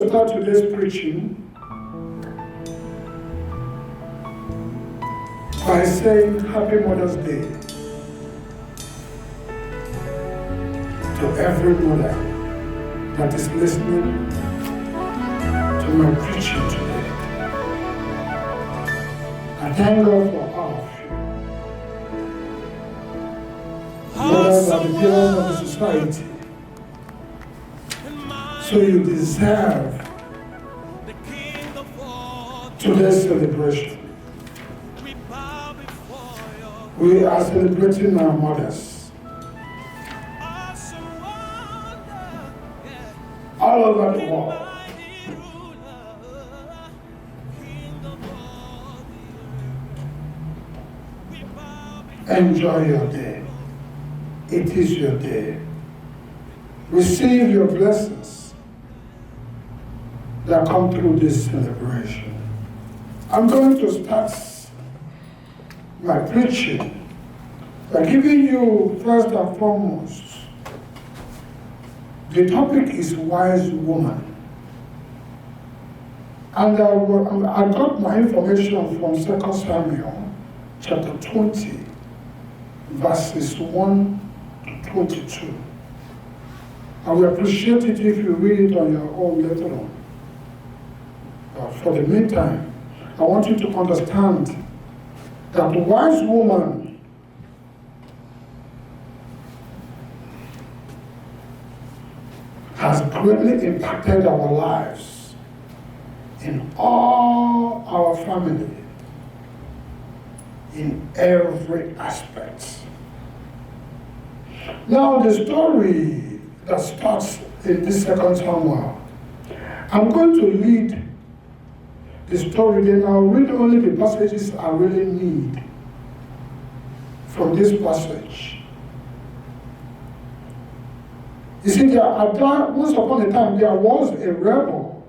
Start today's preaching by saying Happy Mother's Day to every mother that is listening to my preaching today. I thank God for all of you. Mothers are the pillars of the society. So you deserve today's celebration. We are celebrating our mothers all over the world. Enjoy your day. It is your day. Receive your blessings that come through this celebration. I'm going to start my preaching by giving you first and foremost, the topic is wise woman. And I got my information from 2 Samuel chapter 20, verses 1 to 22. I will appreciate it if you read it on your own later on. But for the meantime, I want you to understand that the wise woman has greatly impacted our lives in all our family, in every aspect. Now, the story that starts in this 2 Samuel, I'm going to read the story, then I'll read only the passages I really need from this passage. You see, once upon a time, there was a rebel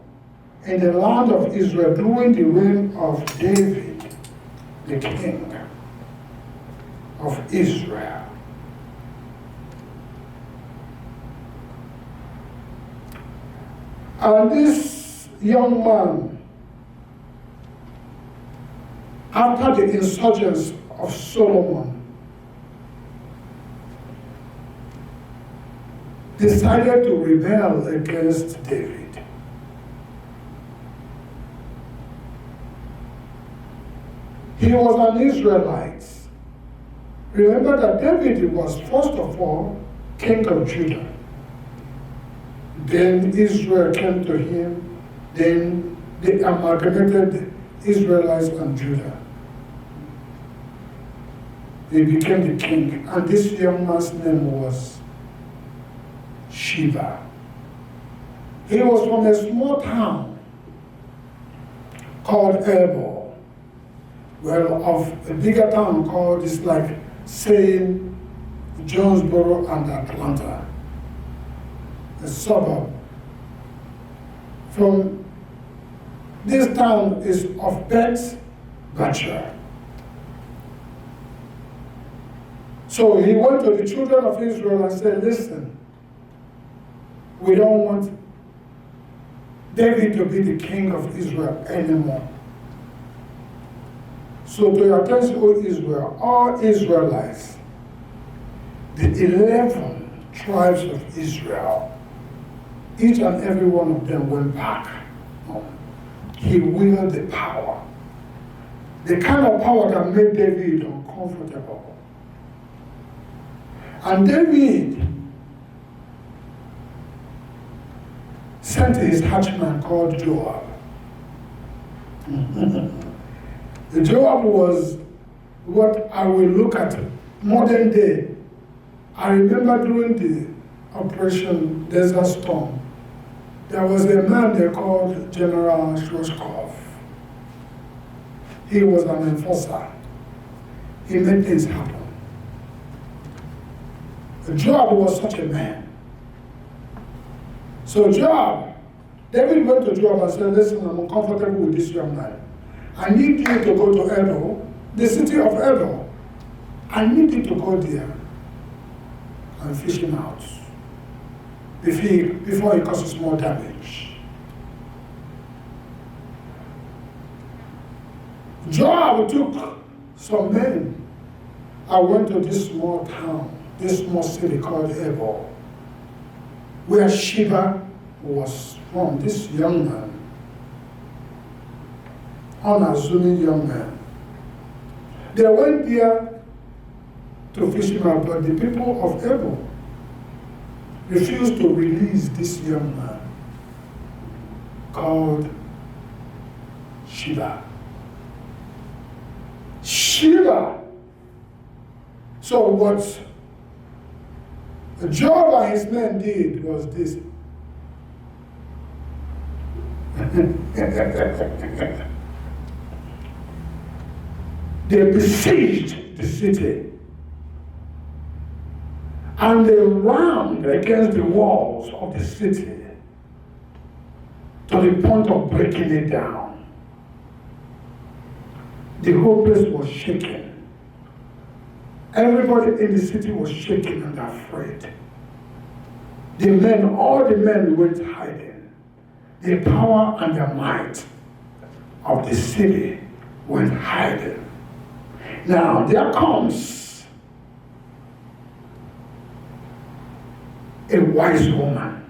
in the land of Israel during the reign of David, the king of Israel. And this young man, after the insurgence of Solomon, decided to rebel against David. He was an Israelite. Remember that David was first of all king of Judah. Then Israel came to him. Then they amalgamated Israelites and Judah. He became the king, and this young man's name was Sheba. He was from a small town called Elbow, well, of a bigger town called, it's like saying Jonesboro and Atlanta, a suburb. From this town is of Beth-Bachar. So he went to the children of Israel and said, listen, we don't want David to be the king of Israel anymore. So to your attention, O Israel, all Israelites, the 11 tribes of Israel, each and every one of them went back home. He wielded the power, the kind of power that made David uncomfortable. And David sent his hatchman called Joab. Joab was what I will look at modern day. I remember during the Operation Desert Storm, there was a man they called General Shroshkov. He was an enforcer. He made things happen. Joab was such a man. So David went to Joab and said, listen, I'm uncomfortable with this young man. I need you to go to Edom, the city of Edom. I need you to go there and fish him out before he causes more damage. Joab took some men. I went to this small town, this small city called Hebron, where Sheba was from, this young man, unassuming young man. They went there to fish him out, but the people of Hebron refused to release this young man called Sheba. Sheba. So what Joab and his men did was this. They besieged the city and they rammed against the walls of the city to the point of breaking it down. The whole place was shaken. Everybody in the city was shaken and afraid. All the men went hiding. The power and the might of the city went hiding. Now there comes a wise woman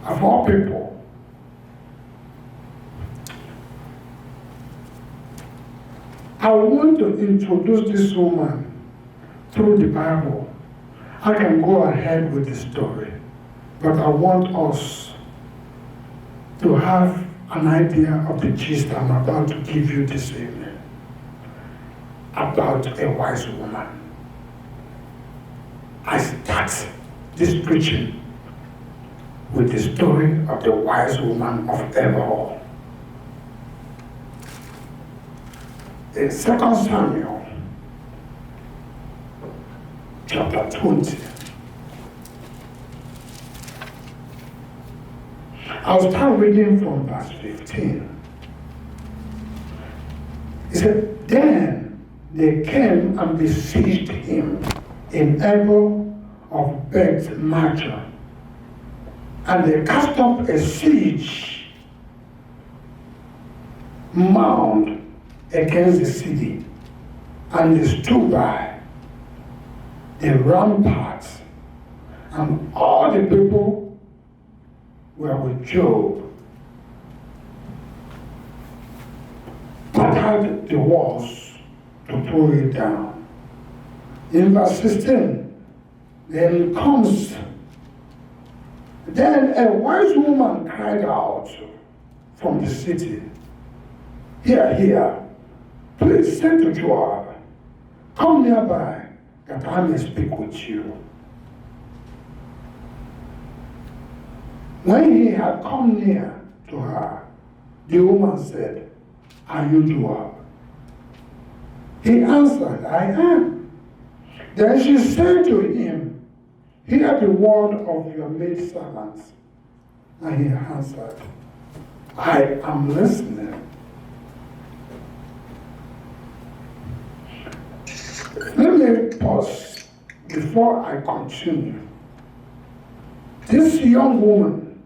of all people. I want to introduce this woman through the Bible. I can go ahead with the story, but I want us to have an idea of the gist I'm about to give you this evening about a wise woman. I start this preaching with the story of the wise woman of Hebron. In 2 Samuel chapter 20, I'll start reading from verse 15. He said, Then they came and besieged him in Hebron of Beth Major, and they cast up a siege mound against the city, and they stood by the ramparts, and all the people were with Job, battered the walls to pull it down. In verse 16, then a wise woman cried out from the city, Here, please say to Joab, come nearby, that I may speak with you. When he had come near to her, the woman said, Are you Joab? He answered, I am. Then she said to him, Hear the word of your maidservant. And he answered, I am listening. Let me pause before I continue. This young woman,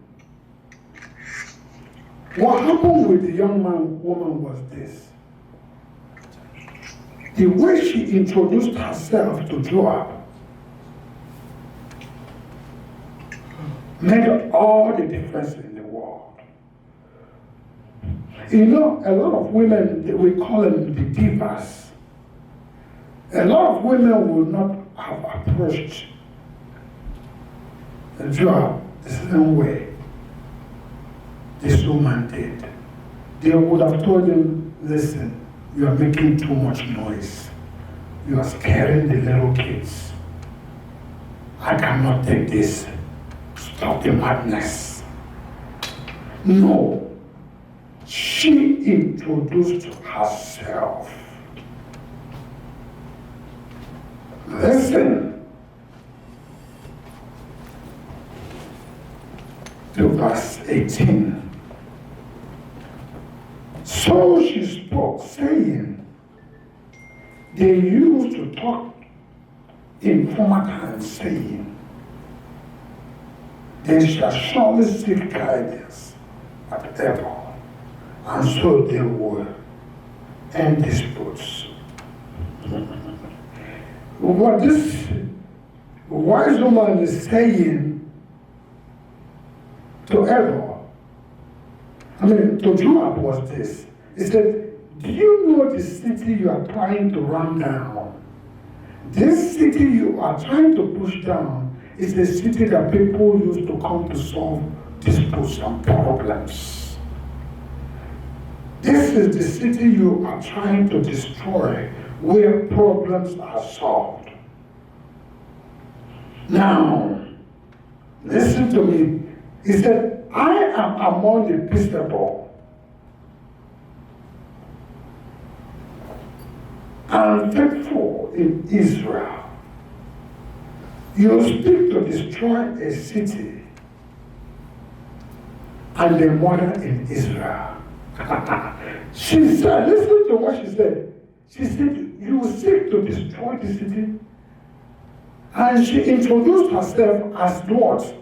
what happened with the woman was this. The way she introduced herself to Joab made all the difference in the world. You know, a lot of women, we call them the divas. A lot of women would not have approached Joab the same way this woman did. They would have told him, listen, you are making too much noise. You are scaring the little kids. I cannot take this. Stop the madness. No. She introduced herself. Listen to verse 18. So she spoke, saying, they used to talk in former times, saying, they shall surely seek guidance at Hebron. And so they were and disputes. What this wise woman is saying to to Joab was this. He said, do you know the city you are trying to run down? This city you are trying to push down is a city that people used to come to solve disputes and problems. This is the city you are trying to destroy, where problems are solved. Now, listen to me. He said, I am among the peaceable and faithful in Israel. You speak to destroy a city and the mother in Israel. She said, listen to what she said. She said, you seek to destroy the city. And she introduced herself as what?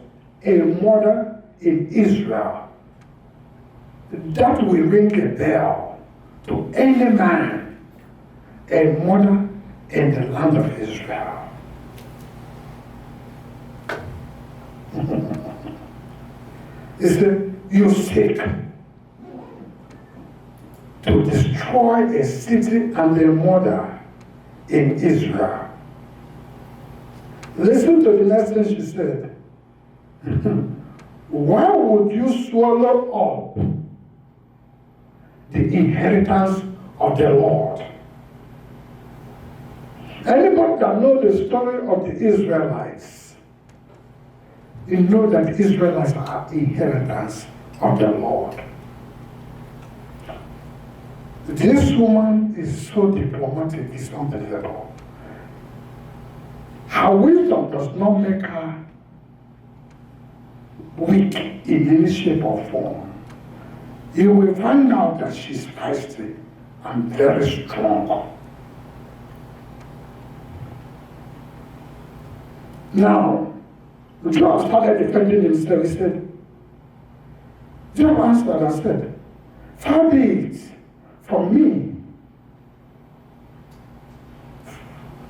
A mother in Israel. That will ring a bell to any man, a mother in the land of Israel. He said, you seek to destroy a city and a mother in Israel. Listen to the next thing she said. Why would you swallow up the inheritance of the Lord? Anybody that knows the story of the Israelites, you know that the Israelites are inheritance of the Lord. This woman is so diplomatic, it's unbelievable. Her wisdom does not make her weak in any shape or form. You will find out that she's feisty and very strong. Now, Joab started defending himself. He said, Joab answered and said, far be it from me,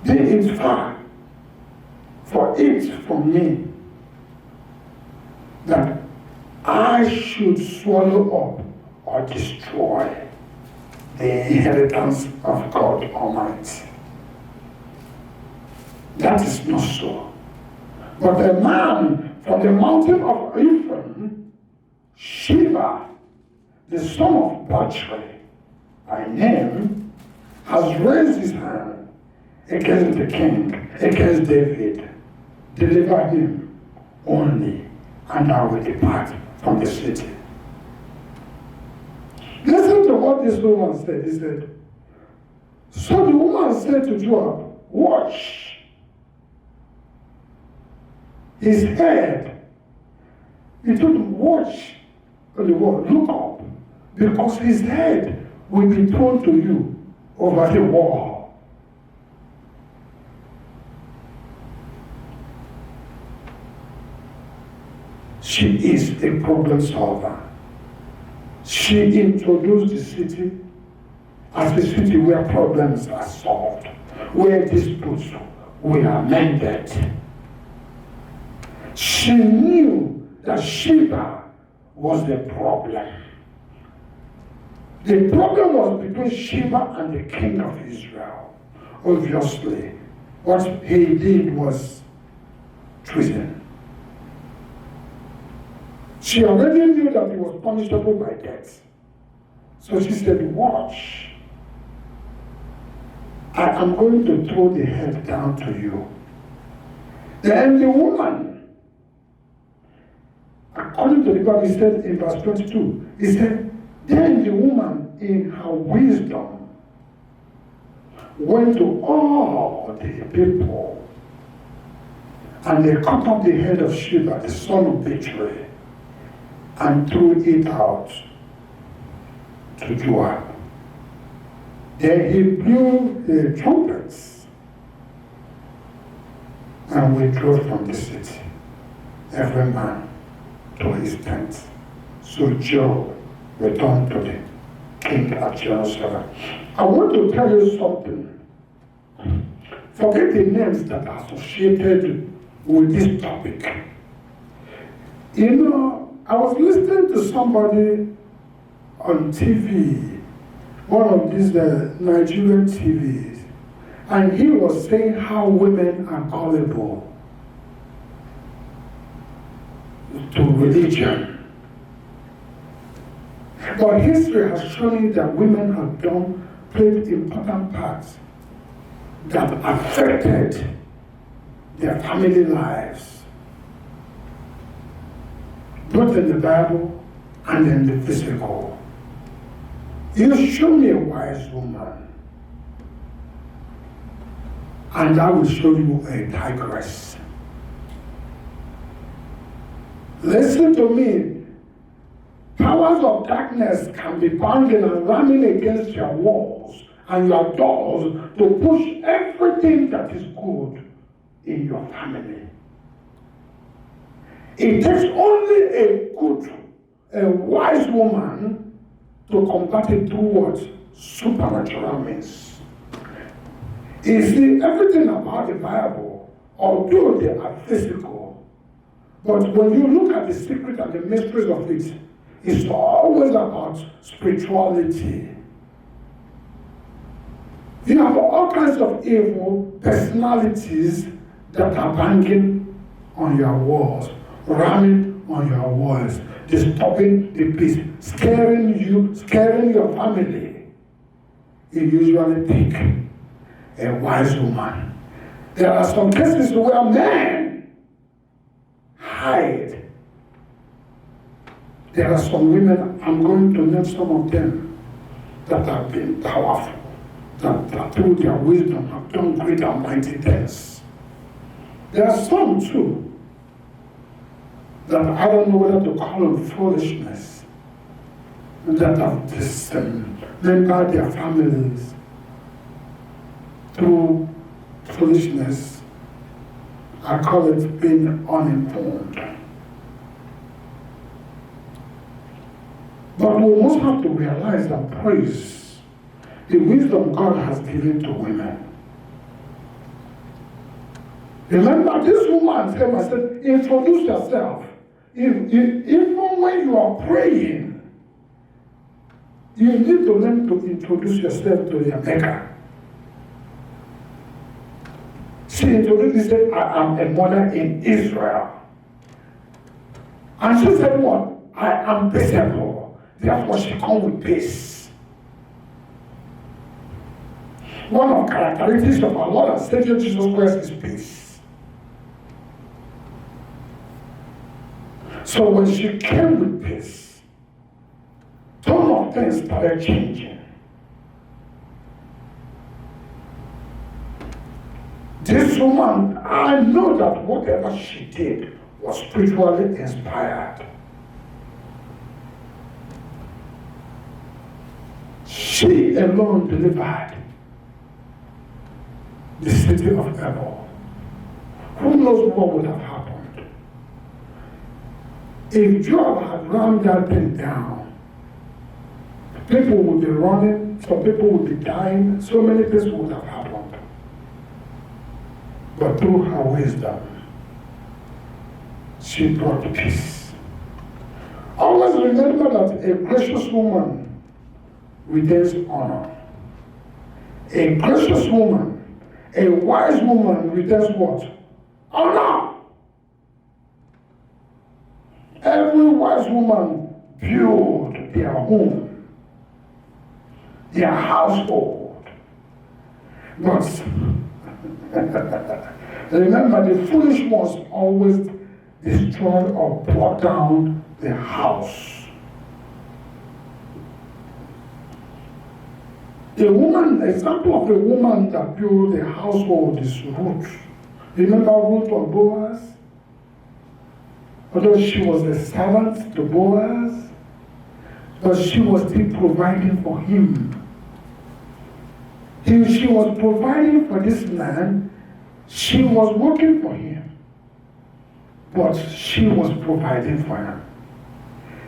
be it far for it from me, that I should swallow up or destroy the inheritance of God Almighty. That is not so. But a man from the mountain of Ephraim, Sheba, the son of Bachri, by name, has raised his hand against the king, against David. Deliver him only, and I will depart from the city. Listen to what this woman said. He said, so the woman said to Joab, watch. His head, he told him, watch the word, look up, because his head will be thrown to you over the wall. She is a problem solver. She introduced the city as a city where problems are solved, where disputes were amended. She knew that Sheba was the problem. The problem was between Sheba and the king of Israel. Obviously, what he did was treason. She already knew that he was punishable by death. So she said, watch. I am going to throw the head down to you. Then the woman, according to the Bible, he said in verse 22, he said, then the woman in her wisdom went to all the people, and they cut off the head of Sheba, the son of Bachri, and threw it out to Joab. Then he blew the trumpets and withdrew from the city, every man to his tent. So Joab returned to the king at Jerusalem. I want to tell you something. Forget the names that are associated with this topic. You know, I was listening to somebody on TV, one of these Nigerian TVs, and he was saying how women are gullible to religion. But history has shown you that women have played important parts that affected their family lives, both in the Bible and in the physical. You show me a wise woman, and I will show you a tigress. Listen to me. Powers of darkness can be pounding and ramming against your walls and your doors to push everything that is good in your family. It takes only a wise woman to combat it through what? Supernatural means. You see, everything about the Bible, although they are physical, but when you look at the secret and the mysteries of it, it's always about spirituality. You have all kinds of evil personalities that are banging on your walls, ramming on your walls, disturbing the peace, scaring you, scaring your family. You usually take a wise woman. There are some cases where men hide. There are some women, I'm going to name some of them, that have been powerful, that through their wisdom have done great and mighty things. There are some too, that I don't know whether to call them foolishness, that have dismembered their families through foolishness. I call it being uninformed. But we must have to realize and praise the wisdom God has given to women. Remember, this woman came and said, introduce yourself. Even when you are praying, you need to learn to introduce yourself to your maker. She introduced herself, I am a mother in Israel. And she said what? I am peaceable. Therefore, she comes with peace. One of the characteristics of our Lord and Savior Jesus Christ is peace. So when she came with peace, some of things started changing. This woman, I know that whatever she did was spiritually inspired. She alone delivered the city of Babel. Who knows what would have happened? If Job had run that thing down, people would be running, some people would be dying, so many things would have happened. But through her wisdom, she brought peace. Always remember that a gracious woman retains honor. A gracious woman, a wise woman retains what? Honor. Every wise woman build their home, their household. But remember, the foolish ones always destroy or brought down the house. Example of a woman that built a household is Ruth. Remember Ruth or Boaz? Although she was a servant to Boaz, but she was still providing for him. She was providing for this man. She was working for him, but she was providing for him.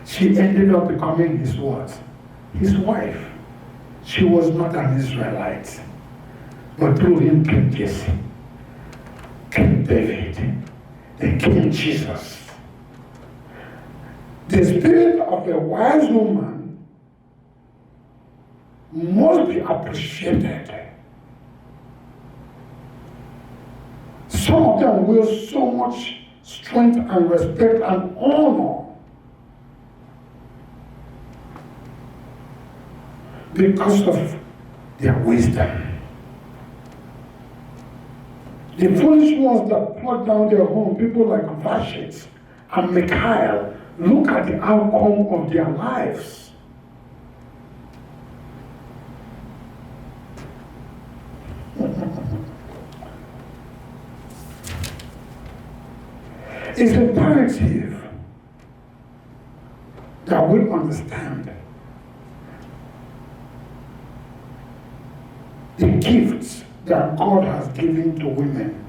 She ended up becoming his what? his wife, she was not an Israelite, but through him came Jesse, came David, and came Jesus. The spirit of a wise woman must be appreciated. Some of them will so much strength and respect and honor because of their wisdom. The foolish ones that plug down their home, people like Vashti and Michael, look at the outcome of their lives. It's imperative that we understand the gifts that God has given to women.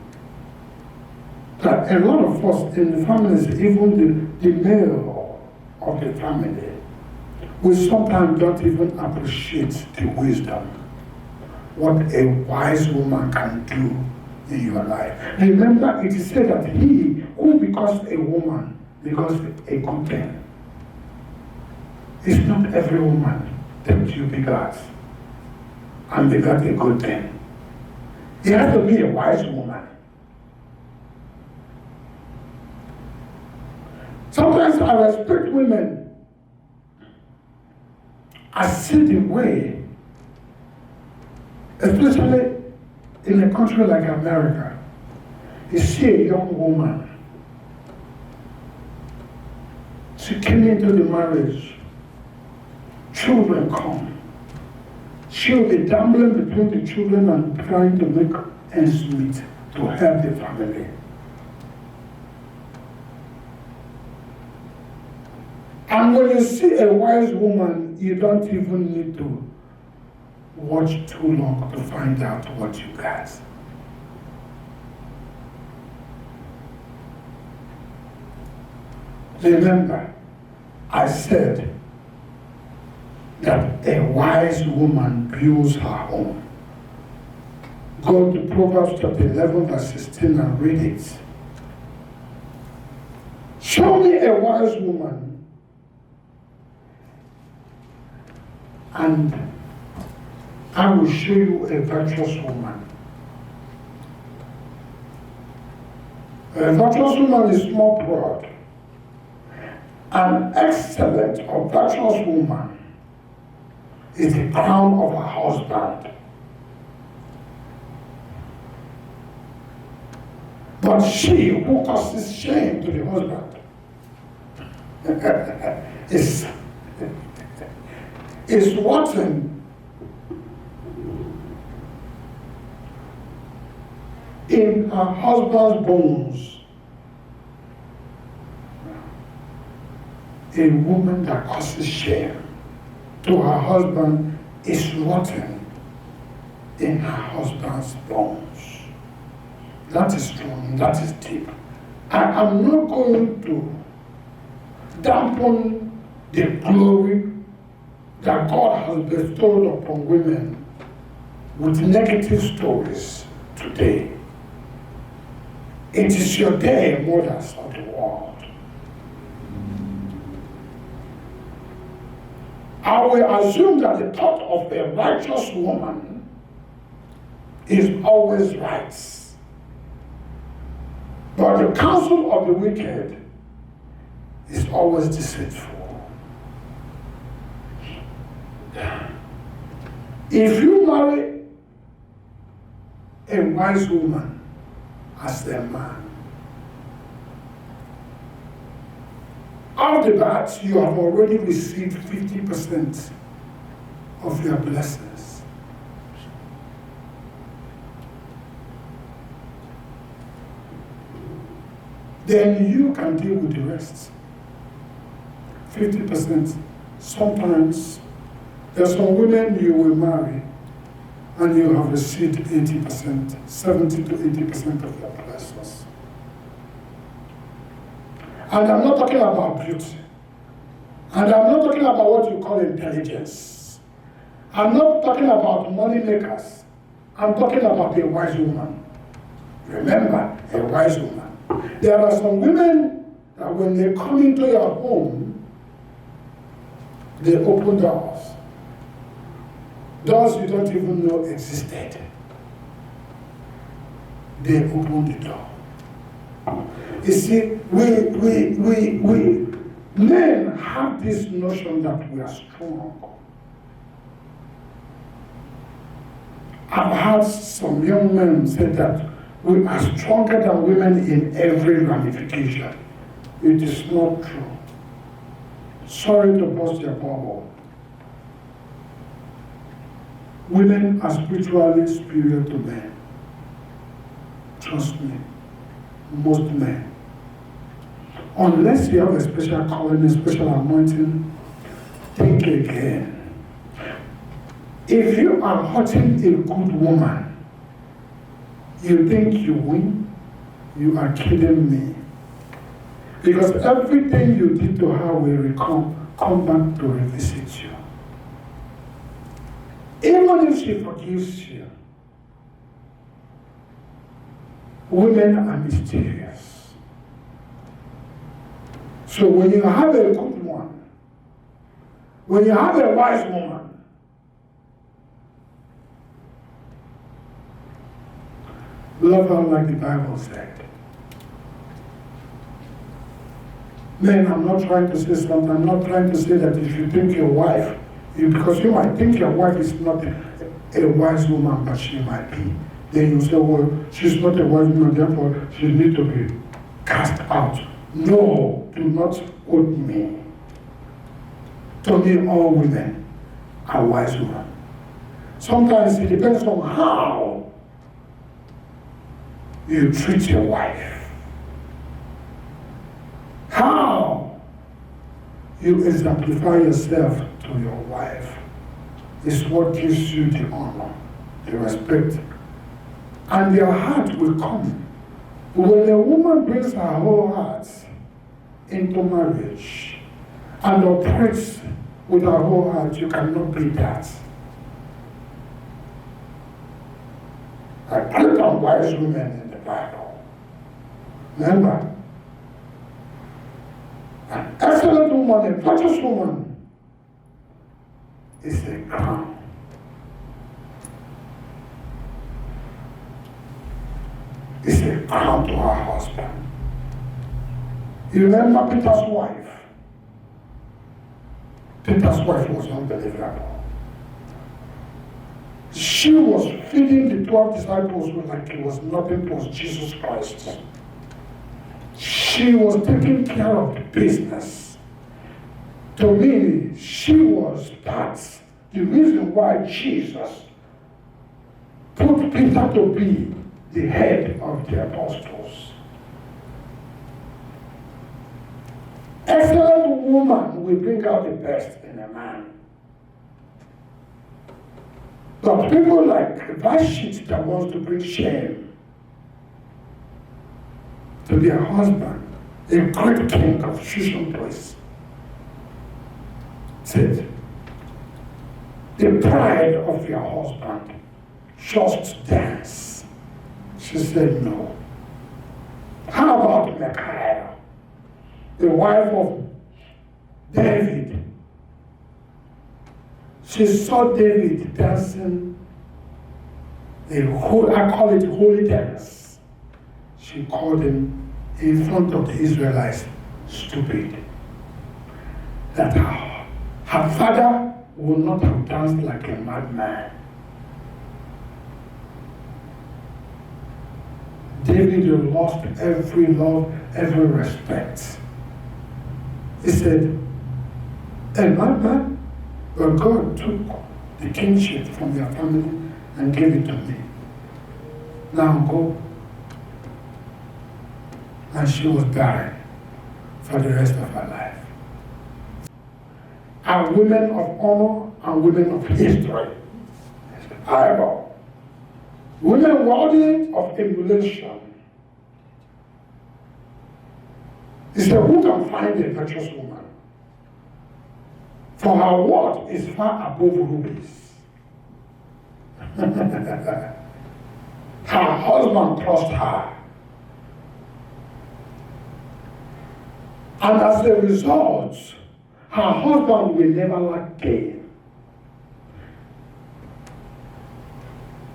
That a lot of us in the families, even the male of the family, we sometimes don't even appreciate the wisdom, what a wise woman can do in your life. Remember, it is said that he who becomes a woman becomes a good thing. It's not every woman that you begot and begot a good thing. You have to be a wise woman. Sometimes I respect women. I see the way, especially in a country like America, you see a young woman. She came into the marriage. Children come. She'll be gambling between the children and trying to make ends meet to help the family. And when you see a wise woman, you don't even need to watch too long to find out what you got. Remember, I said that a wise woman builds her home. Go to Proverbs chapter 11, verse 16 and read it. Show me a wise woman, and I will show you a virtuous woman. A virtuous woman is more proud. An excellent or virtuous woman is the crown of her husband. But she who causes shame to the husband is rotten in her husband's bones. A woman that causes shame to her husband is rotten in her husband's bones. That is strong, that is deep. I am not going to dampen the glory that God has bestowed upon women with negative stories today. It is your day, mothers of the world. I will assume that the thought of a righteous woman is always right. But the counsel of the wicked is always deceitful. If you marry a wise woman as a man, off the bat, you have already received 50% of your blessings. Then you can deal with the rest. 50%. Sometimes there are some women you will marry and you have received 80%, 70 to 80% of your blessings. And I'm not talking about beauty. And I'm not talking about what you call intelligence. I'm not talking about money makers. I'm talking about a wise woman. Remember, a wise woman. There are some women that when they come into your home, they open doors. Doors you don't even know existed. They open the door. You see, we men have this notion that we are strong. I've had some young men say that we are stronger than women in every ramification. It is not true. Sorry to burst your bubble. Women are spiritually superior to men. Trust me. Most men. Unless you have a special calling, a special anointing, think again. If you are hurting a good woman, you think you win, you are kidding me. Because everything you did to her will come back to revisit you. Even if she forgives you, women are mysterious. So when you have a good one, when you have a wise woman, love her like the Bible said. Men, I'm not trying to say something. I'm not trying to say that if you think your wife, because you might think your wife is not a wise woman, but she might be. Then you say, well, she's not a wise woman, therefore she needs to be cast out. No, do not quote me. To me, all women are wise women. Sometimes it depends on how you treat your wife. How you exemplify yourself to your wife is what gives you the honor, the respect, and their heart will come. When a woman brings her whole heart into marriage and operates with her whole heart, you cannot beat that. I put on wise women in the Bible. Remember, an excellent woman, a virtuous woman, is a crown. Is a crown to her husband. You remember Peter's wife? Peter's wife was unbelievable. She was feeding the 12 disciples like it was nothing to Jesus Christ. She was taking care of the business. To me, she was the reason why Jesus put Peter to be the head of the apostles. Excellent woman will bring out the best in a man. But people like Vashti that wants to bring shame to their husband, a great king of Shushan place, said, the pride of your husband just dance. She said no. How about Michal, the wife of David? She saw David dancing I call it holy dance. She called him in front of the Israelites stupid. That her father would not have danced like a madman. David lost every love, every respect. He said, a madman? But God took the kingship from your family and gave it to me. Now go. And she was barren for the rest of her life. Are women of honor and women of history. However, women worthy of emulation. He said, who can find a virtuous woman? For her worth is far above rubies. Her husband trusts her. And as a result, her husband will never lack gain.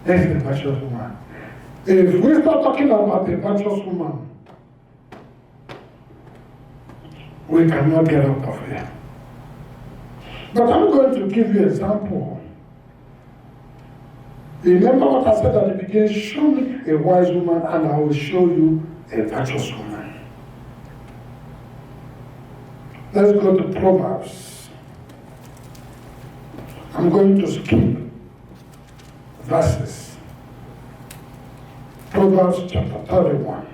This is a virtuous woman. If we start talking about a virtuous woman, we cannot get out of here. But I'm going to give you an example. Remember what I said at the beginning? Show me a wise woman and I will show you a virtuous woman. Let's go to Proverbs. I'm going to skip verses. Proverbs chapter 31.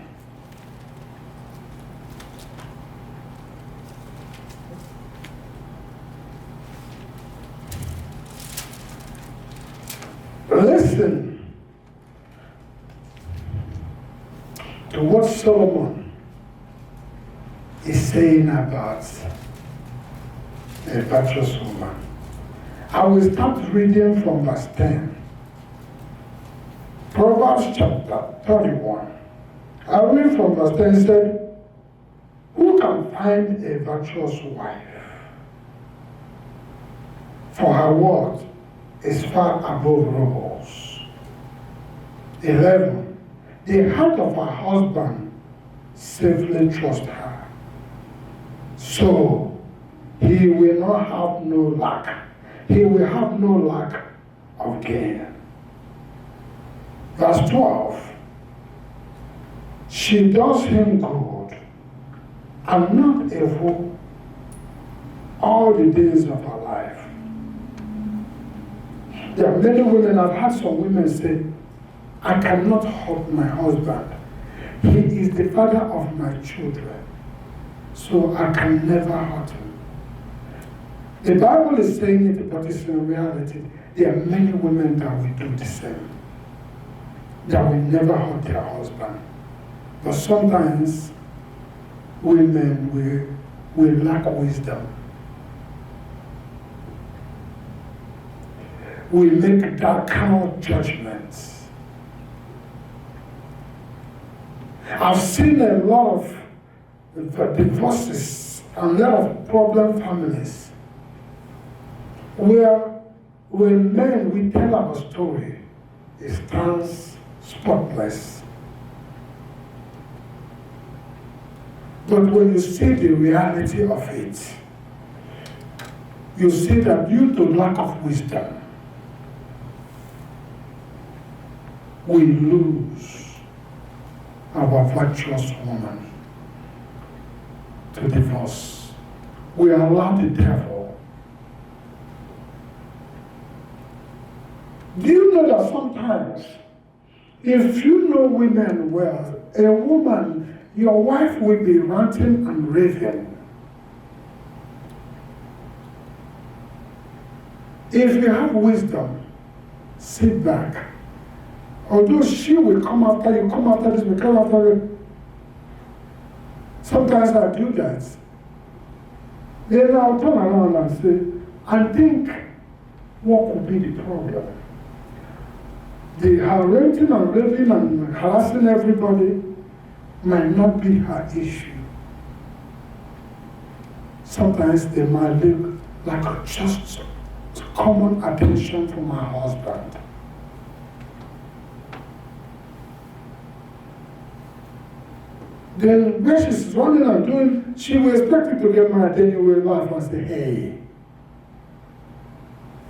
Listen to what Solomon is saying about a virtuous woman. I will start reading from verse 10. Proverbs chapter 31. I read from verse 10. It said, who can find a virtuous wife? For her word is far above rubles. 11. The heart of her husband safely trusts her, so he will not have no lack. He will have no lack of gain. Verse 12. She does him good and not evil all the days of her life. There are many women, I've had some women say, I cannot hurt my husband. He is the father of my children, so I can never hurt him. The Bible is saying it, but it's in reality. There are many women that will do the same, that will never hurt their husband. But sometimes women will lack wisdom. We make that kind of judgments. I've seen a lot of divorces and a lot of problem families where when men, we tell our story, it stands spotless. But when you see the reality of it, you see that due to lack of wisdom, we lose our virtuous woman to divorce. We allow the devil. Do you know that sometimes, if you know women well, a woman, your wife will be ranting and raving. If you have wisdom, sit back. Although she will come after you, come after this, will come after you. Sometimes I do that. Then I'll turn around and say, I think what could be the problem? They are ranting and raving and harassing everybody might not be her issue. Sometimes they might look like just common attention from her husband. Then when she's running and doing, she will expect you to get married, then you will laugh and say, hey,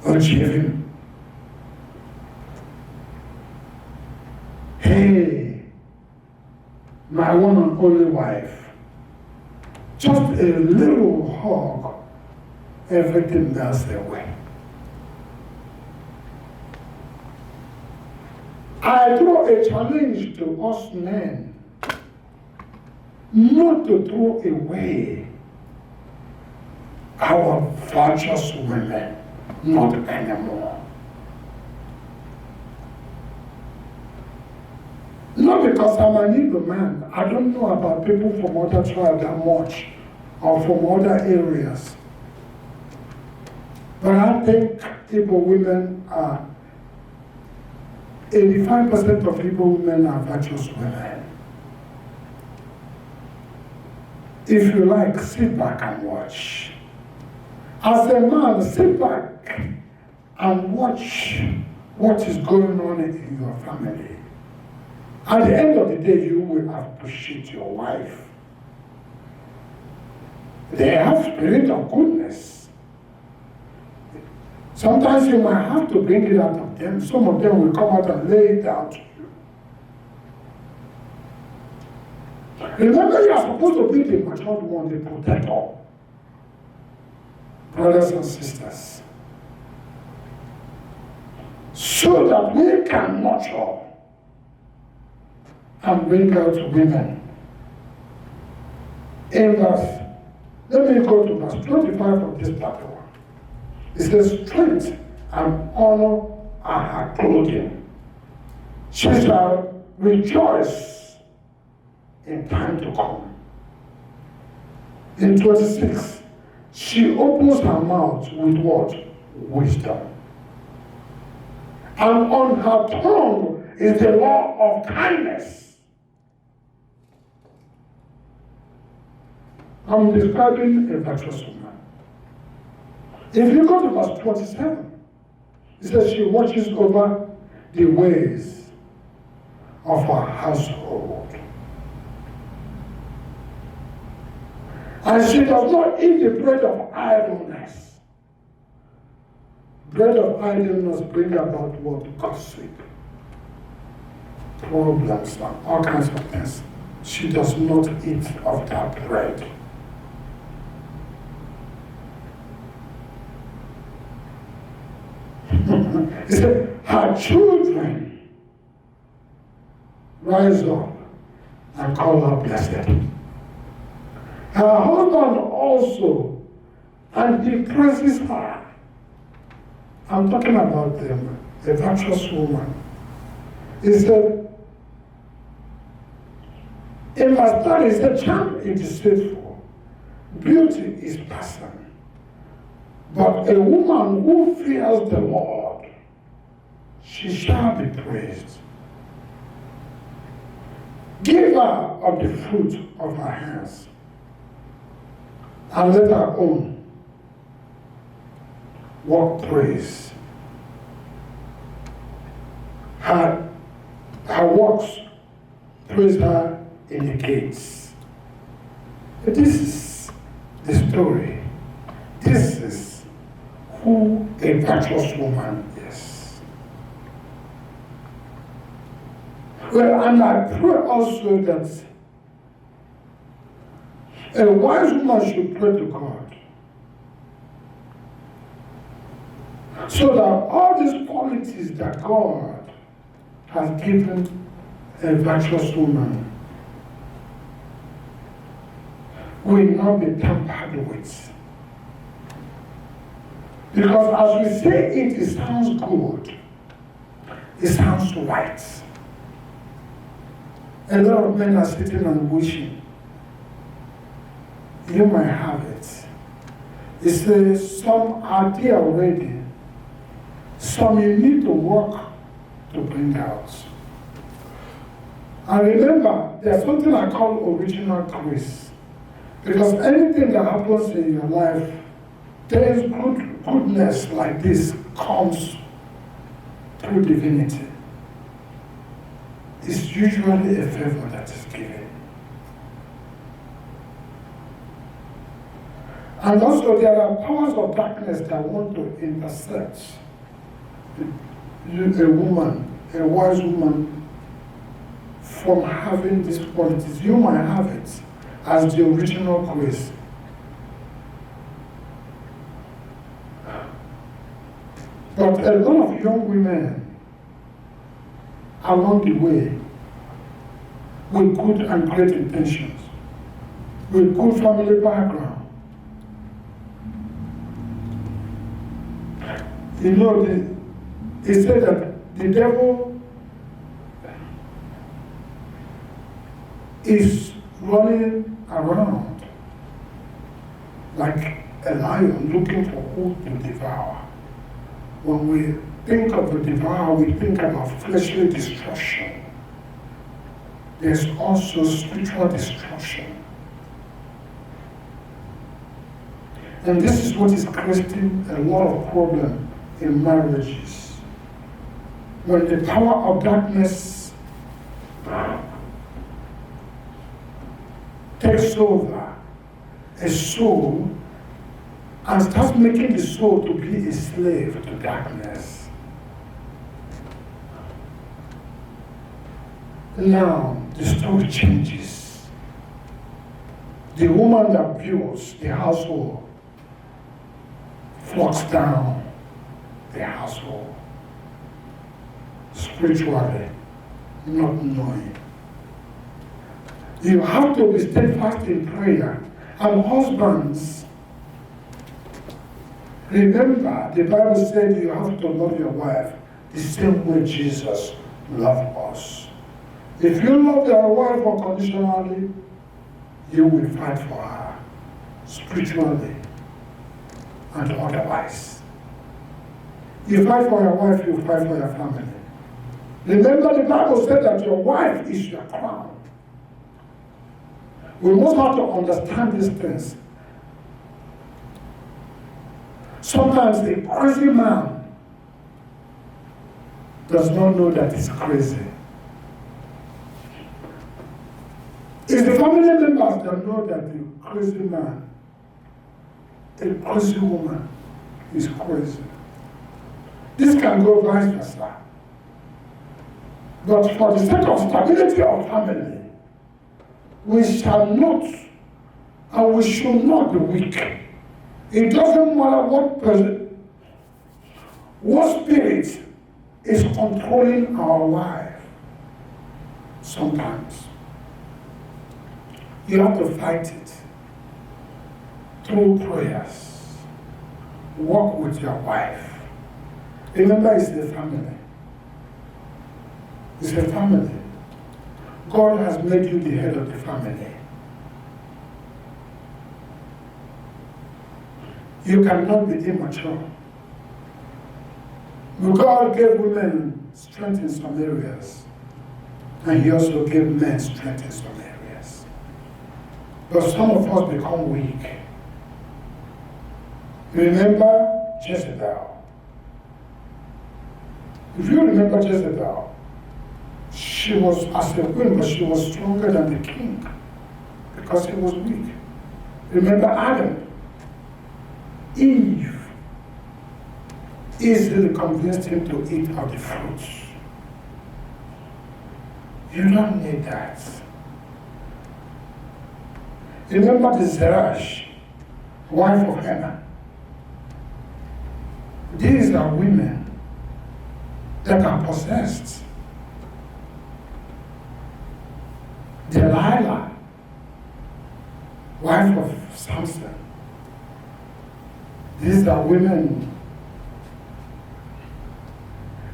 achieving. Hey, my one and only wife. Just a little hug, everything melts away. I throw a challenge to us men not to throw away our virtuous women, not anymore. Not because I'm an evil man. I don't know about people from other tribes that much, or from other areas. But I think Igbo women are, 85% of Igbo women are virtuous women. If you like, sit back and watch. As a man, sit back and watch what is going on in your family. At the end of the day, you will appreciate your wife. They have spirit of goodness. Sometimes you might have to bring it out of them. Some of them will come out and lay it down to you. Remember, you are supposed to be the matured one, the protector. Brothers and sisters. So that we can nurture and bring out women. In verse, let me go to verse 25 of this chapter 1. It says, strength and honor are her clothing. She shall rejoice in time to come. In 26, she opens her mouth with what? Wisdom. And on her tongue is the law of kindness. I'm describing a virtuous woman. If you go to verse 27, it says she watches over the ways of her household. And she does not eat the bread of idleness. Bread of idleness bring about what? Gossip, problems, and all kinds of things. She does not eat of that bread. He said, her children rise up and call her blessed. Her husband also, and he praises her. I'm talking about them, a virtuous woman. He said, in verse 30, he said, charm is deceitful, beauty is passing. But a woman who fears the Lord, she shall be praised. Give her of the fruit of her hands, and let her own walk praise. Her works praise her in the gates. This is the story. This is who a virtuous woman is. Well, and I pray also that a wise woman should pray to God, so that all these qualities that God has given a virtuous woman will not be tampered with. Because as we say it, it sounds good. It sounds right. A lot of men are sitting and wishing. You might have it. It says some are there already. Some you need to work to bring out. And remember, there's something I call original grace. Because anything that happens in your life, there is goodness like this comes through divinity. It's usually a favor that is given. And also there are powers of darkness that want to intercept a woman, a wise woman, from having these qualities. You might have it as the original grace. But a lot of young women along the way, with good and great intentions, with good family background, you know, he said that the devil is running around like a a lion looking for who to devour. When we think of a devourer, we think about fleshly destruction. There's also spiritual destruction. And this is what is creating a lot of problem in marriages. When the power of darkness takes over a soul and starts making the soul to be a slave to darkness. Now, the story changes. The woman that builds the household flocks down the household spiritually, not knowing. You have to be steadfast in prayer. And husbands, remember, the Bible said you have to love your wife the same way Jesus loved us. If you love your wife unconditionally, you will fight for her spiritually and otherwise. You fight for your wife, you fight for your family. Remember, the Bible said that your wife is your crown. We must have to understand these things. Sometimes a crazy man does not know that he's crazy. It's the family members that know that the crazy man, a crazy woman, is crazy. This can go vice versa. But for the sake of stability of family, we shall not and we should not be weak. It doesn't matter what person, what spirit is controlling our life. Sometimes you have to fight it through prayers. Walk with your wife. Remember, it's a family. It's a family. God has made you the head of the family. You cannot be immature. God gave women strength in some areas, and He also gave men strength in some areas. But some of us become weak. Remember Jezebel. If you remember Jezebel, she was, as a queen, but she was stronger than the king because he was weak. Remember Adam. Eve easily convinced him to eat of the fruits. You don't need that. Remember the Zerash, wife of Hannah. These are women that are possessed. Delilah, wife of Samson. These are women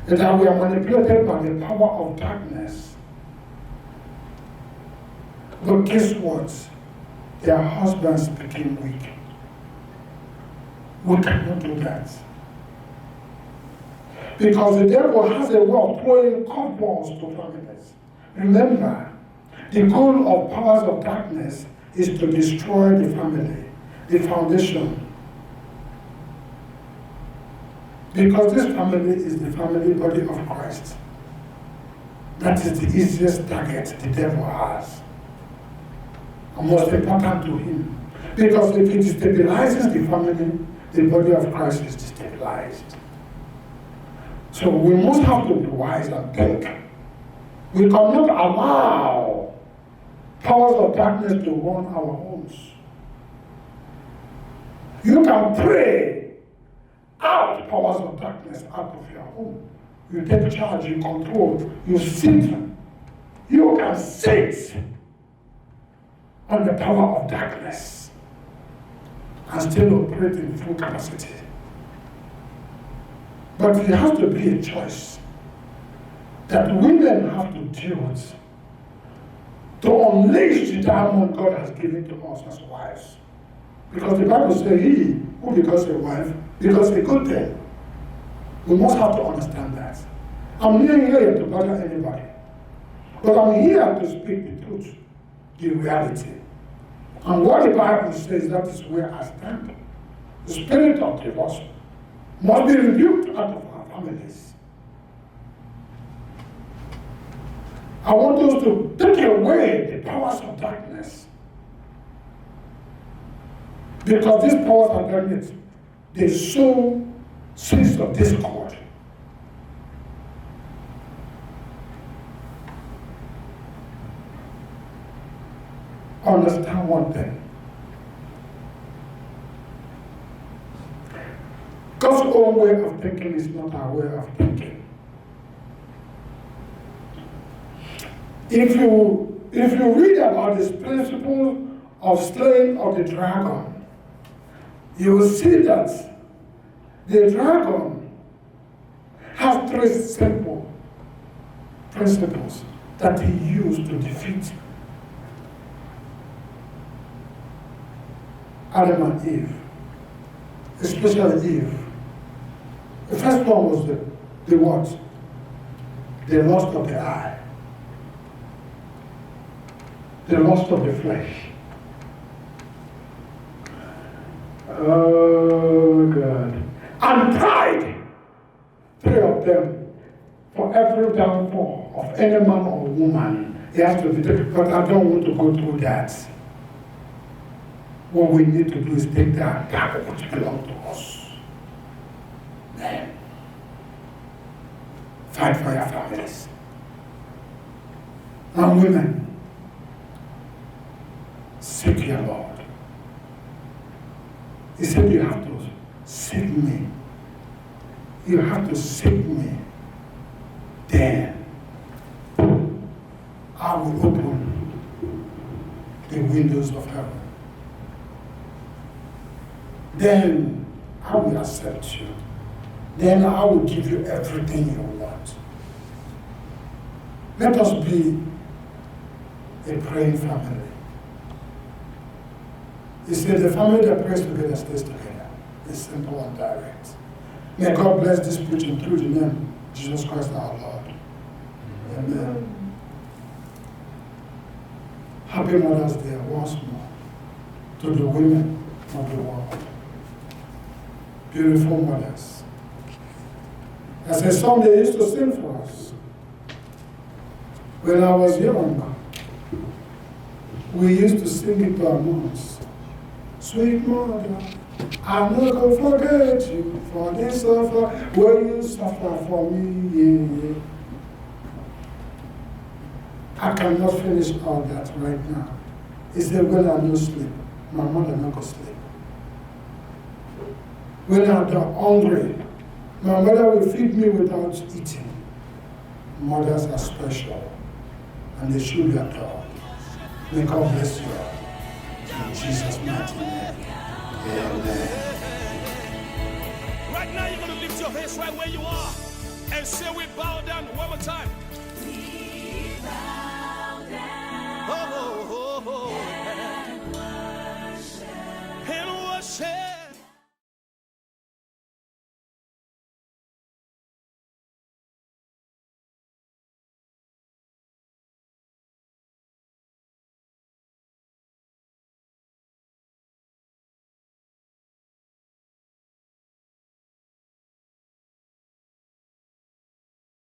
that were manipulated by the power of darkness. But guess what? Their husbands became weak. We cannot do that. Because the devil has a way of throwing curveballs to families. Remember, the goal of powers of darkness is to destroy the family, the foundation. Because this family is the family body of Christ. That is the easiest target the devil has. And most important to him. Because if it destabilizes the family, the body of Christ is destabilized. So we must have to be wise and think. We cannot allow powers of darkness to run our homes. You can pray out powers of darkness out of your home. You take charge, you control, you sit. You can sit on the power of darkness and still operate in full capacity. But it has to be a choice that women have to deal with to unleash the diamond God has given to us as wives. Because the Bible says He who becomes a wife becomes a good thing. We must have to understand that. I'm not here to bother anybody, but I'm here to speak the truth, the reality. And what the Bible says, that is where I stand. The spirit of divorce must be rebuked out of our families. I want us to take away the powers of darkness. Because these powers of darkness, they sow seeds of discord. Understand one thing. God's own way of thinking is not our way of thinking. If you read about this principle of slaying of the dragon, you will see that the dragon has three simple principles that he used to defeat Adam and Eve, especially Eve. The first one was the what? The lust of the eye, the lust of the flesh. Oh God. And pride. Three of them. For every downfall of any man or woman, it has to be there. But I don't want to go through that. What we need to do is take that which belongs to us. Man. Fight for your families. And women, seek your Lord. He said, you have to seek me. You have to seek me. Then I will open the windows of heaven. Then I will accept you. Then I will give you everything you want. Let us be a praying family. He said, the family that prays together stays together. It's simple and direct. May God bless this preaching through the name of Jesus Christ our Lord. Amen. Happy Mother's Day once more to the women of the world. Beautiful mothers. As a song they used to sing for us when I was young. We used to sing it to our moms. Sweet mother, I'm not going to forget you for this suffer, where you suffer for me. Yeah. I cannot finish all that right now. He said, when I no sleep, my mother not go sleep. When I'm hungry, my mother will feed me without eating. Mothers are special, and they should be adored. May God bless you all. In Jesus' mighty name. Amen. Right now, you're going to lift your hands right where you are and say, we bow down one more time.